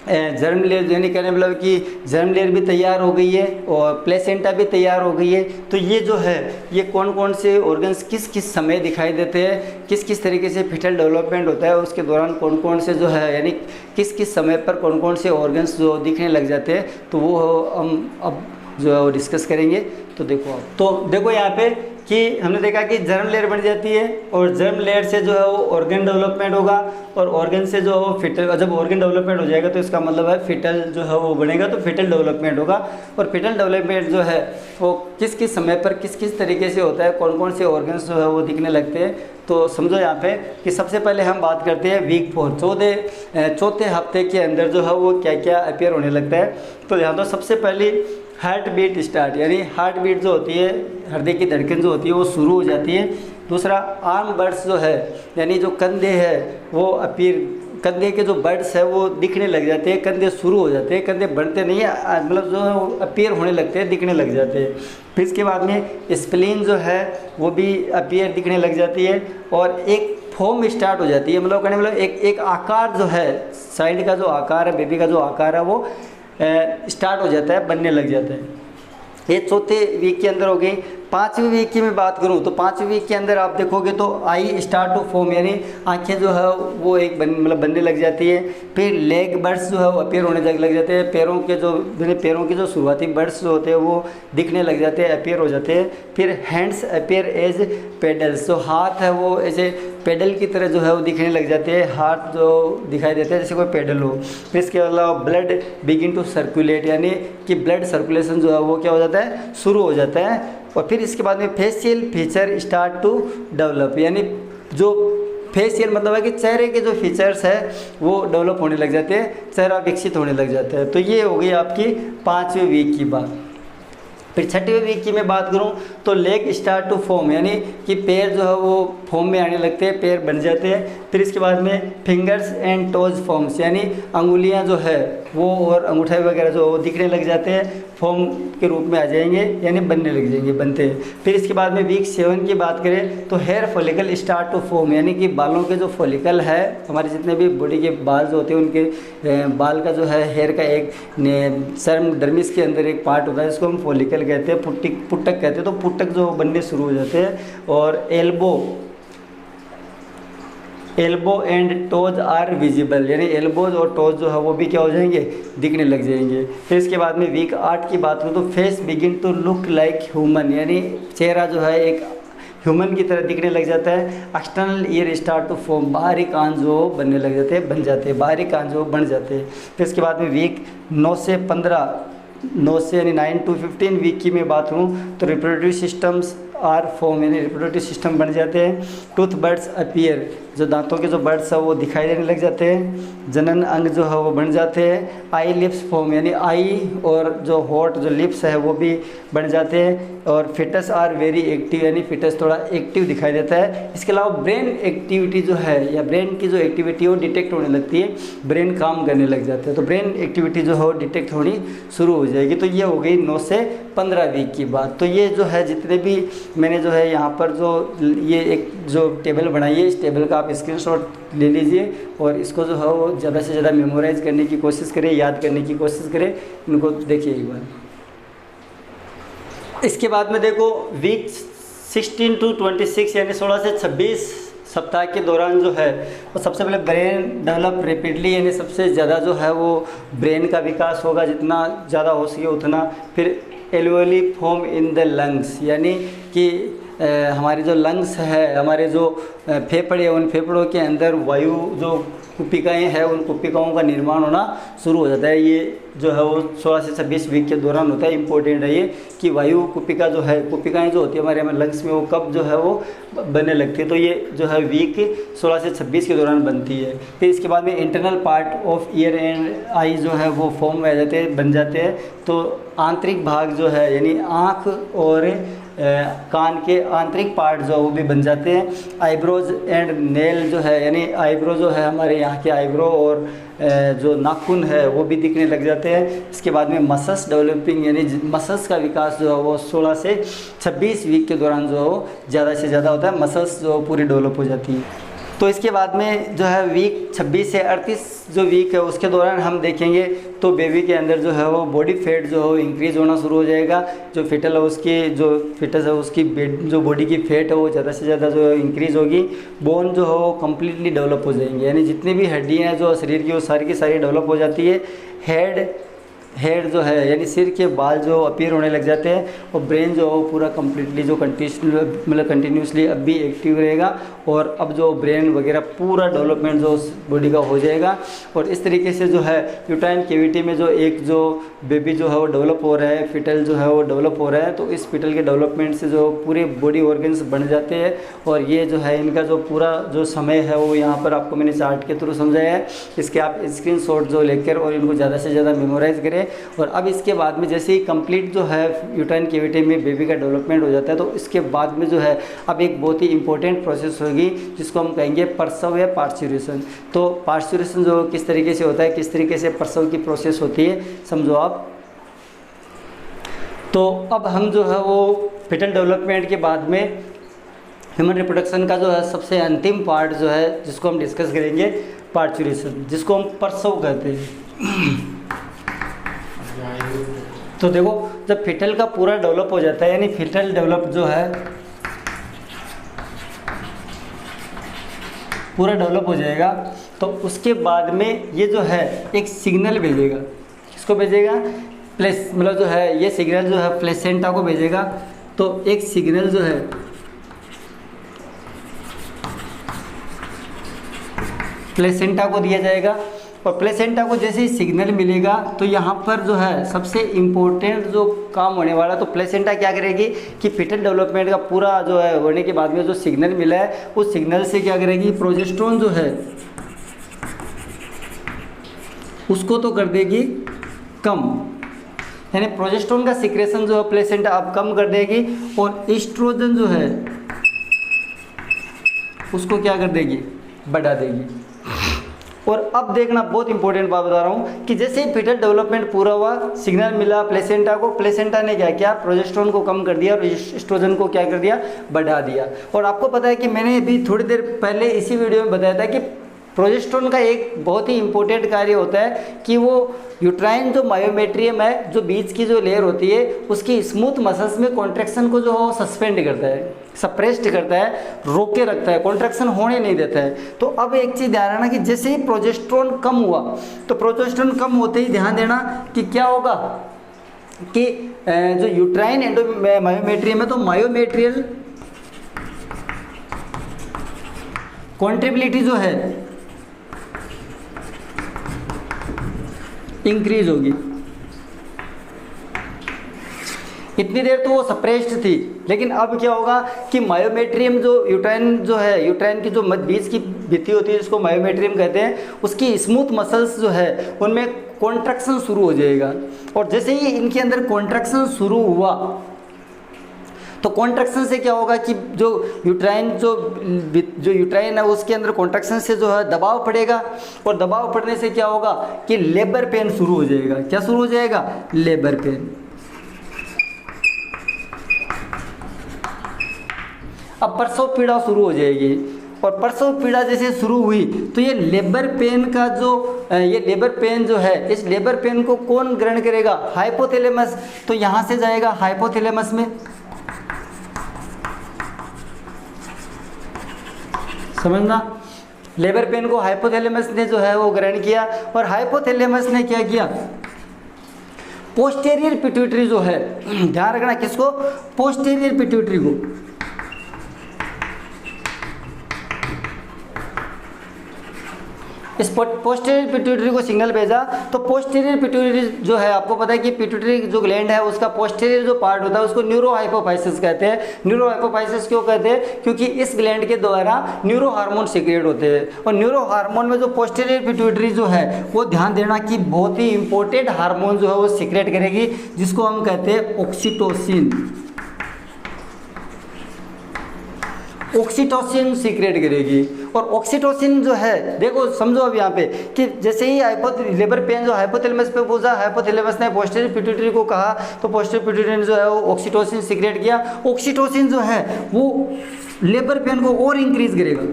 A: जर्म लेयर यानी कहने मतलब कि जर्म लेयर भी तैयार हो गई है और प्लेसेंटा भी तैयार हो गई है। तो ये जो है ये कौन कौन से ऑर्गन्स किस किस समय दिखाई देते हैं, किस किस तरीके से फिटल डेवलपमेंट होता है, उसके दौरान कौन कौन से जो है यानी किस किस समय पर कौन कौन से ऑर्गन्स जो दिखने लग जाते हैं, तो वो हम अब जो है वो डिस्कस करेंगे। तो देखो आप, तो देखो यहाँ पे कि हमने देखा कि जर्म लेयर बन जाती है और जर्म लेयर से जो है वो ऑर्गन डेवलपमेंट होगा और ऑर्गन से जो है वो फिटल, जब ऑर्गन डेवलपमेंट हो जाएगा तो इसका मतलब है फिटल जो है वो बनेगा, तो फिटल डेवलपमेंट होगा। और फिटल डेवलपमेंट जो है वो किस किस समय पर किस किस तरीके से होता है, कौन कौन से ऑर्गन्स जो है वो दिखने लगते हैं। तो समझो यहाँ पे कि सबसे पहले हम बात करते हैं वीक 4 चौथे हफ्ते के अंदर जो है वो क्या क्या अपीयर होने लगता है। तो यहाँ तो सबसे पहले हार्ट बीट स्टार्ट, यानी हार्ट बीट जो होती है, हृदय की धड़कन जो होती है वो शुरू हो जाती है। दूसरा आर्म बर्ड्स जो है यानी जो कंधे हैं वो अपीयर, कंधे के जो बर्ड्स है वो दिखने लग जाते हैं, कंधे शुरू हो जाते हैं, कंधे बढ़ते नहीं है, मतलब जो है वो अपीयर होने लगते हैं, दिखने लग जाते हैं। फिर इसके बाद में स्प्लीन जो है वो भी अपीयर दिखने लग जाती है और एक फॉर्म स्टार्ट हो जाती है, मतलब कहने मतलब एक आकार जो है, साइड का जो आकार है, बेबी का जो आकार है वो स्टार्ट हो जाता है, बनने लग जाता है। ये चौथे वीक के अंदर हो गई। 5वीं वीक की मैं बात करूं तो 5वीं वीक के अंदर आप देखोगे तो आई स्टार्ट टू फॉर्म, यानी आंखें जो है वो एक मतलब बनने लग जाती है। फिर लेग बर्ड्स जो है वो अपीयर होने लग जाते हैं, पैरों के जो पैरों के जो शुरुआती बर्ड्स जो होते हैं वो दिखने लग जाते हैं, अपीयर हो जाते हैं। फिर हैंड्स अपीयर एज पेडल्स, जो हाथ है वो ऐसे पेडल की तरह जो है वो दिखने लग जाते हैं, हाथ जो दिखाई देते हैं जैसे कोई पेडल हो। फिर इसके अलावा ब्लड बिगिन टू सर्कुलेट, यानी कि ब्लड सर्कुलेशन जो है वो क्या हो जाता है, शुरू हो जाता है। और फिर इसके बाद में facial feature start to develop, यानी जो फेशियल मतलब है कि चेहरे के जो फीचर्स है वो डेवलप होने लग जाते हैं, चेहरा विकसित होने लग जाता है। तो ये हो गई आपकी 5वें वीक की बात। फिर 6वें वीक की मैं बात करूं तो लेग स्टार्ट टू फॉर्म, यानी कि पैर जो है वो फॉर्म में आने लगते हैं, पैर बन जाते हैं। फिर इसके बाद में फिंगर्स एंड टोज फॉर्म्स, यानी अंगुलियां जो है वो और अंगूठे वगैरह जो वो दिखने लग जाते हैं, फॉर्म के रूप में आ जाएंगे, यानी बनने लग जाएंगे, बनते हैं। फिर इसके बाद में वीक 7 की बात करें तो hair follicle start to form, यानी कि बालों के जो फॉलिकल है, हमारे जितने भी बॉडी के बाल जो होते हैं उनके बाल का जो है हेयर का एक चर्म डर्मिस के अंदर एक पार्ट होता है जिसको हम फॉलिकल कहते हैं, पुट्टक कहते हैं। तो पुट्टक जो बनने शुरू हो जाते हैं। और elbow and toes are visible, यानी एल्बोज और टोज जो है वो भी क्या हो जाएंगे, दिखने लग जाएंगे। फिर इसके बाद में वीक 8 की बात करूँ तो face begin to look like human, यानी चेहरा जो है एक ह्यूमन की तरह दिखने लग जाता है। External ear start to form, बाहरी कान जो बनने लग जाते हैं, बन जाते हैं, बाहरी कान जो बन जाते हैं। फिर इसके बाद में वीक 9 से 15 यानी 9 to 15 वीक की मैं बात करूँ तो रिप्रोडक्टिव सिस्टम्स आर फॉर्म यानी रिप्रोडक्टिव सिस्टम बन जाते हैं। टूथ बर्ड्स अपीयर, जो दांतों के जो बर्ड्स है वो दिखाई देने लग जाते हैं। जनन अंग जो है वो बन जाते हैं। आई लिप्स फॉर्म यानी आई और जो होठ जो लिप्स है वो भी बन जाते हैं। और फिटस आर वेरी एक्टिव यानी फिटस थोड़ा एक्टिव दिखाई देता है। इसके अलावा ब्रेन एक्टिविटी जो है या ब्रेन की जो एक्टिविटी वो डिटेक्ट होने लगती है, ब्रेन काम करने लग जाते हैं, तो ब्रेन एक्टिविटी जो है डिटेक्ट होनी शुरू हो जाएगी। तो ये हो गई 9 से 15 वीक की बात। तो ये जो है जितने भी मैंने जो है यहाँ पर जो ये एक जो टेबल बनाई है, इस टेबल का आप स्क्रीनशॉट ले लीजिए और इसको जो है वो ज़्यादा से ज़्यादा मेमोराइज करने की कोशिश करें, याद करने की कोशिश करें। इनको देखिए एक बार। इसके बाद में देखो वीक 16 to 26 यानी 16 से 26 सप्ताह के दौरान जो है वो सबसे पहले ब्रेन डेवलप रैपिडली यानी सबसे ज़्यादा जो है वो ब्रेन का विकास होगा, जितना ज़्यादा हो सके उतना। फिर alveoli form in the lungs यानी कि हमारे जो लंग्स है, हमारे जो फेफड़े हैं, उन फेफड़ों के अंदर वायु जो कुपिकाएँ हैं उन कुपिकाओं का निर्माण होना शुरू हो जाता है। ये जो है वो 16 से 26 वीक के दौरान होता है। इंपॉर्टेंट है ये कि वायु कुपिका जो है, कुपिकाएँ जो होती है हमारे लंग्स में, वो कब जो है वो बनने लगती है। तो ये जो है वीक 16 से 26 के दौरान बनती है। फिर इसके बाद में internal part of year and I जो है वो फॉर्म में आ जाते हैं, बन जाते हैं। तो आंतरिक भाग जो है यानी आँख और कान के आंतरिक पार्ट जो वो भी बन जाते हैं। आईब्रोज एंड नेल जो है यानी आईब्रो जो है हमारे यहाँ के आईब्रो और जो नाखून है वो भी दिखने लग जाते हैं। इसके बाद में मसल्स डेवलपिंग यानी मसल्स का विकास जो है वो 16 से 26 वीक के दौरान जो है वो ज़्यादा से ज़्यादा होता है, मसल्स जो पूरी डेवलप हो जाती है। तो इसके बाद में जो है वीक 26 से 38 जो वीक है उसके दौरान हम देखेंगे तो बेबी के अंदर जो है वो बॉडी फैट जो है इंक्रीज़ होना शुरू हो जाएगा। जो फिटल है उसकी जो फिटस है उसकी जो बॉडी की फैट है वो ज़्यादा से ज़्यादा जो है इंक्रीज़ होगी। बोन जो है वो कम्प्लीटली डेवलप हो जाएंगे यानी जितनी भी हड्डियाँ हैं जो शरीर की वो सारी की सारी डेवलप हो जाती है। हेड जो है यानी सिर के बाल जो अपीयर होने लग जाते हैं और ब्रेन जो है वो पूरा कम्प्लीटली जो कंटिन्यूसली अब भी एक्टिव रहेगा और अब जो ब्रेन वगैरह पूरा डेवलपमेंट जो बॉडी का हो जाएगा। और इस तरीके से जो है यूट्राइन कैविटी में जो एक जो बेबी जो है वो डेवलप हो रहा है, फिटल जो है वो डेवलप हो रहा है, तो इस फिटल के डेवलपमेंट से जो पूरे बॉडी ऑर्गन्स बन जाते हैं। और ये जो है इनका जो पूरा जो समय है वो यहाँ पर आपको मैंने चार्ट के थ्रू समझाया है। इसके आप स्क्रीनशॉट जो लेकर और इनको ज़्यादा से ज़्यादा मेमोराइज करें। और अब इसके बाद में जैसे ही कंप्लीट जो है यूट्राइन कैविटी में बेबी का डेवलपमेंट हो जाता है तो इसके बाद में जो है अब एक बहुत ही इंपॉर्टेंट प्रोसेस होगी जिसको हम कहेंगे प्रसव या पार्चुरेशन। तो पार्चुरेशन जो किस तरीके से होता है, किस तरीके से प्रसव की प्रोसेस होती है, समझो आप। तो अब हम जो है वो फिटल डेवलपमेंट के बाद में ह्यूमन रिप्रोडक्शन का जो है सबसे अंतिम पार्ट जो है जिसको हम डिस्कस करेंगे पार्चुरेशन, जिसको हम प्रसव कहते हैं। तो देखो जब फिटल का पूरा डेवलप हो जाता है यानी फिटल डेवलप जो है पूरा डेवलप हो जाएगा तो उसके बाद में ये जो है एक सिग्नल भेजेगा। किसको भेजेगा? मतलब जो है ये सिग्नल जो है प्लेसेंटा को भेजेगा। तो एक सिग्नल जो है प्लेसेंटा को दिया जाएगा और प्लेसेंटा को जैसे ही सिग्नल मिलेगा तो यहाँ पर जो है सबसे इम्पोर्टेंट जो काम होने वाला, तो प्लेसेंटा क्या करेगी कि फिटल डेवलपमेंट का पूरा जो है होने के बाद में जो सिग्नल मिला है उस सिग्नल से क्या करेगी, प्रोजेस्टेरोन जो है उसको तो कर देगी कम, यानी प्रोजेस्टेरोन का सिक्रेशन जो है प्लेसेंटा अब कम कर देगी और एस्ट्रोजन जो है उसको क्या कर देगी, बढ़ा देगी। और अब देखना बहुत इंपॉर्टेंट बात बता रहा हूँ कि जैसे ही फिटल डेवलपमेंट पूरा हुआ, सिग्नल मिला प्लेसेंटा को, प्लेसेंटा ने क्या किया, प्रोजेस्टेरोन को कम कर दिया और एस्ट्रोजन को क्या कर दिया, बढ़ा दिया। और आपको पता है कि मैंने अभी थोड़ी देर पहले इसी वीडियो में बताया था कि प्रोजेस्टेरोन का एक बहुत ही इंपॉर्टेंट कार्य होता है कि वो यूट्राइन जो मायोमेट्रियम है, जो बीच की जो लेयर होती है, उसकी स्मूथ मसल्स में कॉन्ट्रैक्शन को जो है सस्पेंड करता है, सप्रेस्ड करता है, रोक के रखता है, कॉन्ट्रैक्शन होने नहीं देता है। तो अब एक चीज़ ध्यान रखना कि जैसे ही प्रोजेस्टेरोन कम हुआ तो प्रोजेस्टेरोन कम होते ही ध्यान देना कि क्या होगा कि जो यूट्राइन मायोमेट्रियम है तो मायोमेट्रियल कॉन्ट्रेबिलिटी जो है इंक्रीज होगी। इतनी देर तो वो सप्रेस्ड थी, लेकिन अब क्या होगा कि मायोमेट्रियम जो यूट्राइन जो है, यूट्राइन की जो बीच की भित्ति होती है जिसको मायोमेट्रियम कहते हैं, उसकी स्मूथ मसल्स जो है उनमें कॉन्ट्रैक्शन शुरू हो जाएगा। और जैसे ही इनके अंदर कॉन्ट्रैक्शन शुरू हुआ तो कॉन्ट्रैक्शन से क्या होगा कि जो यूट्राइन है उसके अंदर कॉन्ट्रैक्शन से जो है दबाव पड़ेगा, और दबाव पड़ने से क्या होगा कि लेबर पेन शुरू हो जाएगा। क्या शुरू हो जाएगा? Labour pain. अब प्रसव पीड़ा शुरू हो जाएगी, और प्रसव पीड़ा जैसे शुरू हुई तो ये लेबर पेन का ये लेबर पेन जो है, इस लेबर पेन को कौन ग्रहण करेगा? हाइपोथैलेमस। तो यहाँ से जाएगा हाइपोथैलेमस में, समझना। लेबर पेन को हाइपोथैलेमस ने जो है वो ग्रहण किया, और हाइपोथैलेमस ने क्या किया? पोस्टीरियर पिट्यूटरी जो है, ध्यान रखना किसको? पोस्टीरियर पिट्यूटरी को। इस पोस्टीरियर पिट्यूटरी को सिग्नल भेजा, तो पोस्टीरियर पिट्यूटरी जो है, आपको पता है कि पिट्यूटरी जो ग्लैंड है उसका पोस्टीरियर जो पार्ट होता है उसको न्यूरोहाइपोफाइसिस कहते हैं। न्यूरोहाइपोफाइसिस क्यों कहते हैं? क्योंकि इस ग्लैंड के द्वारा न्यूरो हार्मोन सीक्रेट होते हैं, और न्यूरो हार्मोन में जो पोस्टीरियर पिट्यूटरी जो है वो, ध्यान देना कि बहुत ही इंपॉर्टेंट हार्मोन जो है वो सीक्रेट करेगी, जिसको हम कहते हैं ऑक्सीटोसिन। ऑक्सीटोसिन सीक्रेट करेगी, और ऑक्सीटोसिन जो है, देखो समझो अब यहाँ पे कि जैसे ही लेबर पेन जो हाइपोथैलेमस पे पहुंचा, हाइपोथैलेमस ने पोस्टीरियर पिट्यूटरी को कहा, तो पोस्टीरियर पिट्यूटरी ने जो है वो ऑक्सीटोसिन सीक्रेट किया। ऑक्सीटोसिन जो है वो लेबर पेन को और इंक्रीज करेगा।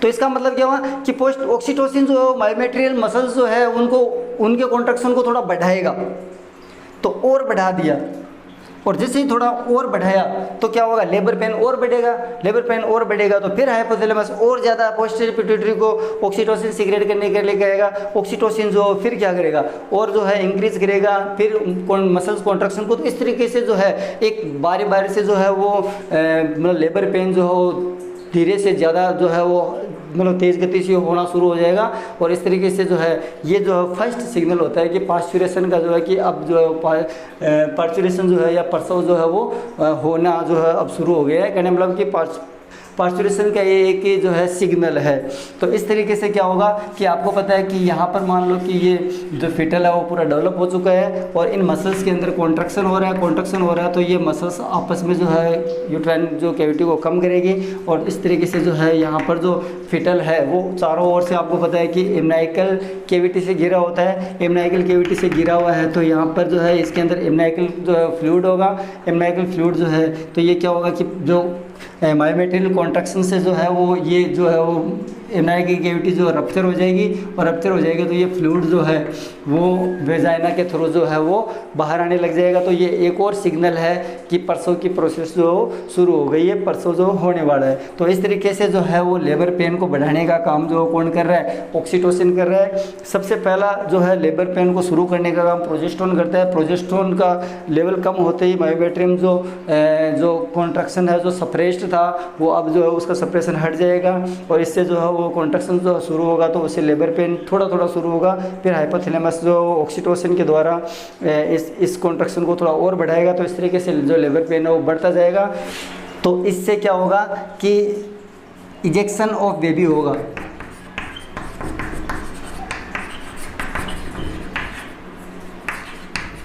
A: तो इसका मतलब क्या हुआ कि ऑक्सीटोसिन जो है मायोमेट्रियल मसल्स जो है उनके कॉन्ट्रैक्शन को थोड़ा बढ़ाएगा, तो और बढ़ा दिया, और जैसे ही थोड़ा और बढ़ाया तो क्या होगा? लेबर पेन और बढ़ेगा। लेबर पेन और बढ़ेगा तो फिर हाइपोथैलेमस और ज़्यादा पोस्टीरियर पिट्यूटरी को ऑक्सीटोसिन सीक्रेट करने के लिए कहेगा। ऑक्सीटोसिन जो फिर क्या करेगा? और जो है इंक्रीज करेगा, फिर मसल्स कॉन्ट्रैक्शन को। तो इस तरीके से जो है एक बारी बारी से जो है वो मतलब लेबर पेन जो हो धीरे से ज़्यादा जो है वो मतलब तेज़ गति से होना शुरू हो जाएगा। और इस तरीके से जो है ये जो है फर्स्ट सिग्नल होता है कि पार्चुरेशन का जो है कि अब जो है पार्चुरेशन जो है या प्रसव जो है वो होना जो है अब शुरू हो गया है। कहने मतलब कि पार्चुरेशन का ये एक जो है सिग्नल है। तो इस तरीके से क्या होगा कि आपको पता है कि यहाँ पर मान लो कि ये जो फिटल है वो पूरा डेवलप हो चुका है, और इन मसल्स के अंदर कॉन्ट्रैक्शन हो रहा है, तो ये मसल्स आपस में जो है यूट्राइन जो कैविटी को कम करेगी, और इस तरीके से जो है यहाँ पर जो फिटल है वो चारों ओर से आपको पता है कि एमनाइकल कैविटी से घिरा होता है। एमनाइकल कैविटी से घिरा हुआ है तो यहाँ पर जो है इसके अंदर एमनाइकल जो है फ्लूइड होगा। एमनाइकल फ्लूइड जो है तो ये क्या होगा कि जो मायोमेट्रियल कॉन्ट्रैक्शन से जो है वो ये जो है वो एमनाइकल कैविटी जो रप्चर हो जाएगी, और रप्चर हो जाएगी तो ये फ्लूइड जो है वो वेजाइना के थ्रू जो है वो बाहर आने लग जाएगा। तो ये एक और सिग्नल है कि प्रसव की प्रोसेस जो शुरू हो गई है, प्रसव जो होने वाला है। तो इस तरीके से जो है वो लेबर पेन को बढ़ाने का काम जो कौन कर रहा है? ऑक्सीटोसिन कर रहा है। सबसे पहला जो है लेबर पेन को शुरू करने का काम प्रोजेस्टेरोन करता है। प्रोजेस्टेरोन का लेवल कम होते ही मायोमेट्रियम जो कॉन्ट्रैक्शन है जो सप्रेस्ड था वो अब जो है उसका सप्रेशन हट जाएगा, और इससे जो है वो कॉन्ट्रैक्शन जो शुरू होगा तो उससे लेबर पेन थोड़ा थोड़ा शुरू होगा। फिर हाइपोथैलेमस जो ऑक्सीटोसिन के द्वारा इस कॉन्ट्रैक्शन को थोड़ा और बढ़ाएगा, तो इस तरीके से जो लेबर पेन है वो बढ़ता जाएगा। तो इससे क्या होगा कि इजेक्शन ऑफ बेबी होगा।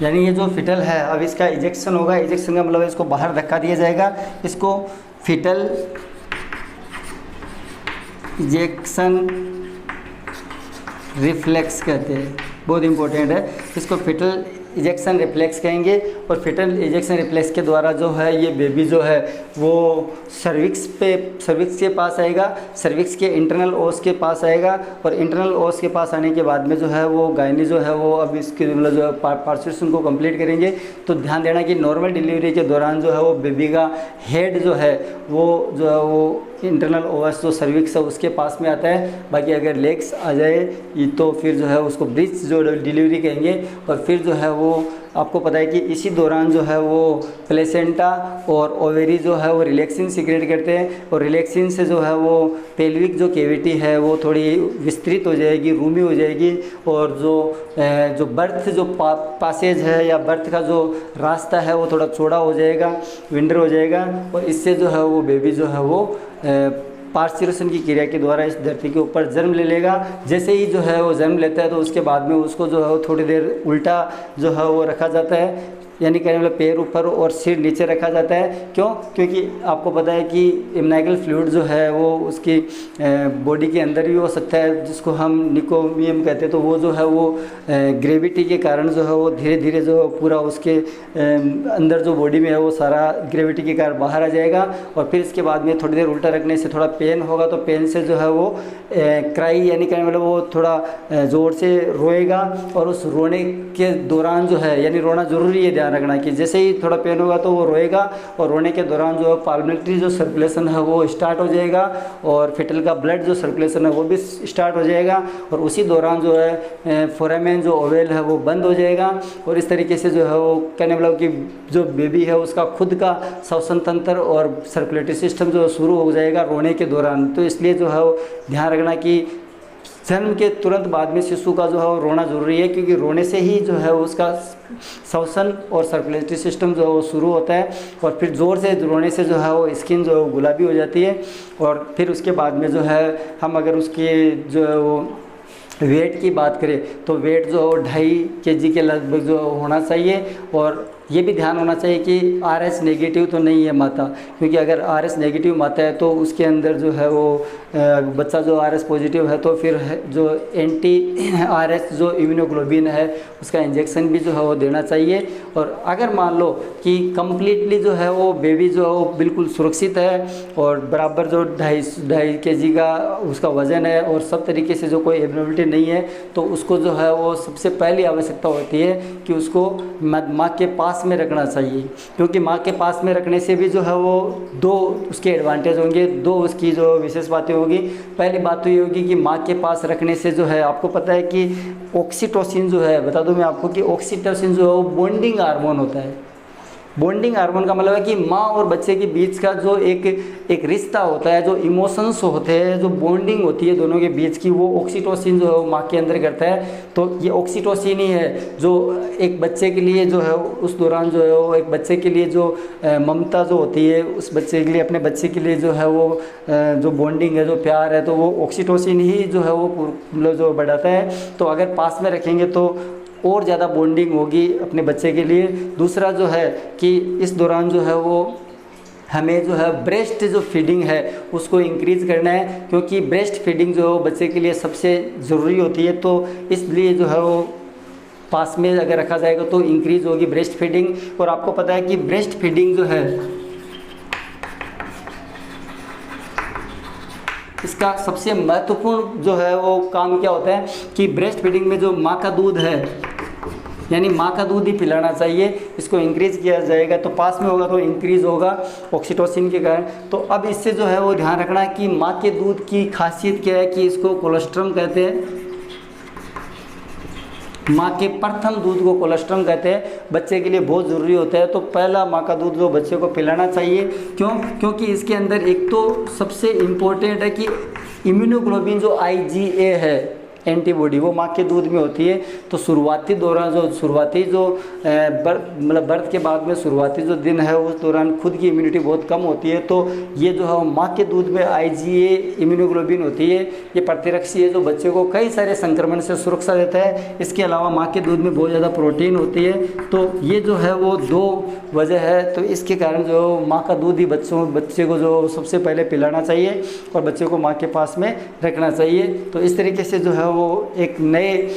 A: यानी ये जो फिटल है अब इसका इजेक्शन होगा। इजेक्शन का मतलब इसको बाहर धक्का दिया जाएगा। इसको फिटल इजेक्शन रिफ्लेक्स कहते हैं, बहुत इंपॉर्टेंट है। इसको फिटल इजेक्शन रिफ्लेक्स कहेंगे, और फिटल इजेक्शन रिफ्लेक्स के द्वारा जो है ये बेबी जो है वो सर्विक्स के पास आएगा, सर्विक्स के इंटरनल ओस के पास आएगा, और इंटरनल ओस के पास आने के बाद में जो है वो गायनी जो है वो अब इसके मतलब जो पार्चुरेशन को कंप्लीट करेंगे। तो ध्यान देना कि नॉर्मल डिलीवरी के दौरान जो है वो बेबी का हेड जो है वो इंटरनल ओएस जो सर्विक्स है उसके पास में आता है। बाकी अगर लेग्स आ जाए तो फिर जो है उसको ब्रीच जो डिलीवरी कहेंगे, और फिर जो है वो वो आपको पता है कि इसी दौरान जो है वो प्लेसेंटा और ओवेरी जो है वो रिलैक्सिन सीक्रेट करते हैं, और रिलैक्सिन से जो है वो पेल्विक जो कैविटी है वो थोड़ी विस्तृत हो जाएगी, रूमी हो जाएगी, और जो बर्थ जो पासेज है या बर्थ का जो रास्ता है वो थोड़ा चौड़ा हो जाएगा, विंडर हो जाएगा, और इससे जो है वो बेबी जो है वो पार्सिरेशन की क्रिया के द्वारा इस धरती के ऊपर जन्म ले लेगा। जैसे ही जो है वो जन्म लेता है तो उसके बाद में उसको जो है वो थोड़ी देर उल्टा जो है वो रखा जाता है, यानी कहने वाला पैर ऊपर और सिर नीचे रखा जाता है। क्यों? क्योंकि आपको पता है कि इम्नाइकल फ्लूइड जो है वो उसकी बॉडी के अंदर भी हो सकता है, जिसको हम निकोमियम कहते हैं। तो वो जो है वो ग्रेविटी के कारण जो है वो धीरे धीरे जो पूरा उसके अंदर जो बॉडी में है वो सारा ग्रेविटी के कारण बाहर आ जाएगा, और फिर इसके बाद में थोड़ी देर उल्टा रखने से थोड़ा पेन होगा, तो पेन से जो है वो क्राई यानी कहने वाला वो थोड़ा ज़ोर से रोएगा, और उस रोने के दौरान जो है, यानी रोना ज़रूरी है, ध्यान रखना कि जैसे ही थोड़ा पेन होगा तो वो रोएगा, और रोने के दौरान जो है पाल्मोनरी जो सर्कुलेशन है वो स्टार्ट हो जाएगा, और फिटल का ब्लड जो सर्कुलेशन है वो भी स्टार्ट हो जाएगा, और उसी दौरान जो है फोरामेन जो ओवेल है वो बंद हो जाएगा, और इस तरीके से जो है वो कहने वाला कि जो बेबी है उसका खुद का श्वसन तंत्र और सर्कुलेटरी सिस्टम जो शुरू हो जाएगा रोने के दौरान। तो इसलिए जो है वो ध्यान रखना कि जन्म के तुरंत बाद में शिशु का जो है वो रोना ज़रूरी है, क्योंकि रोने से ही जो है उसका श्वसन और सर्कुलेटरी सिस्टम जो है वो शुरू होता है, और फिर ज़ोर से रोने से जो है वो स्किन जो है वो गुलाबी हो जाती है। और फिर उसके बाद में जो है हम अगर उसकी जो है वो वेट की बात करें तो वेट जो 2.5 kg के लगभग जो होना चाहिए, और ये भी ध्यान होना चाहिए कि RH नेगेटिव तो नहीं है माता, क्योंकि अगर RH नेगेटिव माता है तो उसके अंदर जो है वो बच्चा जो RH पॉजिटिव है तो फिर जो एंटी RH जो इम्यूनोग्लोबिन है उसका इंजेक्शन भी जो है वो देना चाहिए। और अगर मान लो कि कम्प्लीटली जो है वो बेबी जो है वो बिल्कुल सुरक्षित है और बराबर जो 2.5 kg का उसका वज़न है और सब तरीके से जो कोई एबनॉर्मलिटी नहीं है, तो उसको जो है वो सबसे पहली आवश्यकता होती है कि उसको माँ के पास में रखना चाहिए, क्योंकि माँ के पास में रखने से भी जो है वो 2 उसके एडवांटेज होंगे, 2 उसकी जो विशेष बातें होगी। पहली बात तो ये होगी कि माँ के पास रखने से जो है आपको पता है कि ऑक्सीटोसिन जो है, बता दूं मैं आपको कि ऑक्सीटोसिन जो है वो बॉन्डिंग हार्मोन होता है। बॉन्डिंग हार्मोन का मतलब है कि माँ और बच्चे के बीच का जो एक रिश्ता होता है, जो इमोशंस होते हैं, जो बॉन्डिंग होती है दोनों के बीच की, वो ऑक्सीटोसिन जो है वो माँ के अंदर करता है। तो ये ऑक्सीटोसिन ही है जो एक बच्चे के लिए जो है उस दौरान जो है वो एक बच्चे के लिए जो ममता जो होती है, उस बच्चे के लिए अपने बच्चे के लिए जो है वो जो बॉन्डिंग है, जो प्यार है, तो वो ऑक्सीटोसिन ही जो है वो मतलब जो बढ़ाता है। तो अगर पास में रखेंगे तो और ज़्यादा बॉन्डिंग होगी अपने बच्चे के लिए। दूसरा जो है कि इस दौरान जो है वो हमें जो है ब्रेस्ट जो फीडिंग है उसको इंक्रीज़ करना है, क्योंकि ब्रेस्ट फीडिंग जो है वो बच्चे के लिए सबसे ज़रूरी होती है। तो इसलिए जो है वो पास में अगर रखा जाएगा तो इंक्रीज़ होगी ब्रेस्ट फीडिंग। और आपको पता है कि ब्रेस्ट फीडिंग जो है इसका सबसे महत्वपूर्ण जो है वो काम क्या होता है कि ब्रेस्ट फीडिंग में जो माँ का दूध है, यानी माँ का दूध ही पिलाना चाहिए, इसको इंक्रीज़ किया जाएगा। तो पास में होगा तो इंक्रीज़ होगा ऑक्सीटोसिन के कारण। तो अब इससे जो है वो ध्यान रखना है कि माँ के दूध की खासियत क्या है कि इसको कोलेस्ट्रम कहते हैं। माँ के प्रथम दूध को कोलेस्ट्रम कहते हैं, बच्चे के लिए बहुत ज़रूरी होता है। तो पहला माँ का दूध जो बच्चे को पिलाना चाहिए। क्यों? क्योंकि इसके अंदर एक तो सबसे इम्पोर्टेंट है कि इम्यूनोग्लोबिन जो IgA है एंटीबॉडी, वो माँ के दूध में होती है। तो शुरुआती दौरान जो मतलब बर्थ के बाद में शुरुआती जो दिन है उस दौरान खुद की इम्यूनिटी बहुत कम होती है। तो ये जो है माँ के दूध में IgA इम्यूनोग्लोबिन होती है, ये प्रतिरक्षी है जो बच्चे को कई सारे संक्रमण से सुरक्षा देता है। इसके अलावा माँ के दूध में बहुत ज़्यादा प्रोटीन होती है। तो ये जो है वो 2 वजह है। तो इसके कारण जो माँ का दूध ही बच्चे को जो सबसे पहले पिलाना चाहिए और बच्चे को माँ के पास में रखना चाहिए। तो इस तरीके से जो है वो एक नए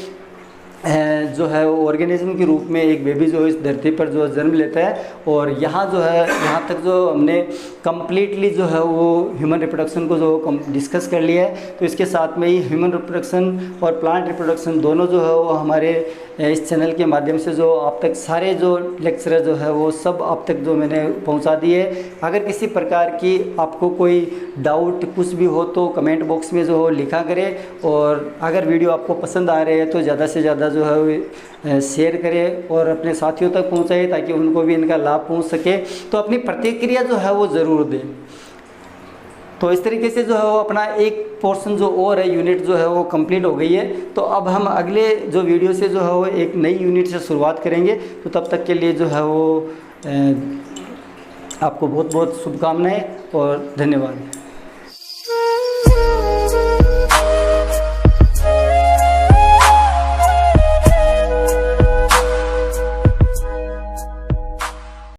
A: जो है वो ऑर्गेनिज्म के रूप में एक बेबी जो इस धरती पर जो जन्म लेता है। और यहाँ जो है यहाँ तक जो हमने कम्प्लीटली जो है वो ह्यूमन रिप्रोडक्शन को जो डिस्कस कर लिया है। तो इसके साथ में ही ह्यूमन रिप्रोडक्शन और प्लांट रिप्रोडक्शन दोनों जो है वो हमारे इस चैनल के माध्यम से जो आप तक सारे जो लेक्चर जो है वो सब आप तक जो मैंने पहुंचा दिए। अगर किसी प्रकार की आपको कोई डाउट कुछ भी हो तो कमेंट बॉक्स में जो हो लिखा करें। और अगर वीडियो आपको पसंद आ रहे हैं तो ज़्यादा से ज़्यादा जो है वो शेयर करें और अपने साथियों तक पहुंचाए ताकि उनको भी इनका लाभ पहुंच सके। तो अपनी प्रतिक्रिया जो है वो ज़रूर दें। तो इस तरीके से जो है वो अपना एक पोर्शन जो और है, यूनिट जो है वो कंप्लीट हो गई है। तो अब हम अगले जो वीडियो से जो है वो एक नई यूनिट से शुरुआत करेंगे। तो तब तक के लिए जो है वो आपको बहुत बहुत शुभकामनाएं और धन्यवाद।